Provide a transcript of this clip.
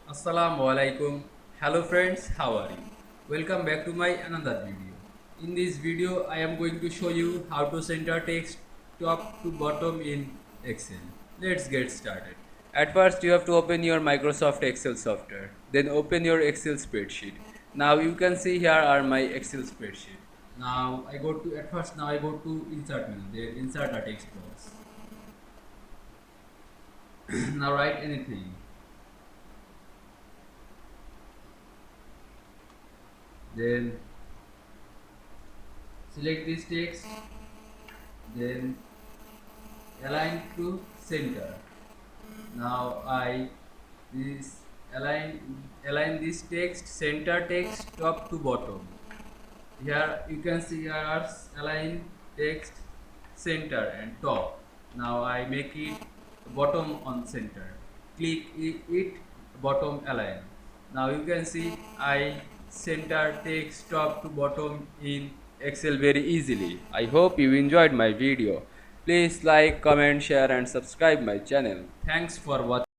Assalamu Walaikum. Hello friends, how are you? Welcome back to my another video. In this video, I am going to show you how to center text top to bottom in Excel. Let's get started. At first, you have to open your Microsoft Excel software. Then open your Excel spreadsheet. Now you can see here are my Excel spreadsheet. Now I go to insert menu. Then insert a text box. Now write anything. Then select this text, then align to center. Now I this align this text, center text top to bottom. Here you can see here are align text center and top. Now I make it bottom on center. Click it bottom align. Now you can see I center text top to bottom in Excel very easily. I hope you enjoyed my video. Please like, comment, share and subscribe my channel. Thanks for watching.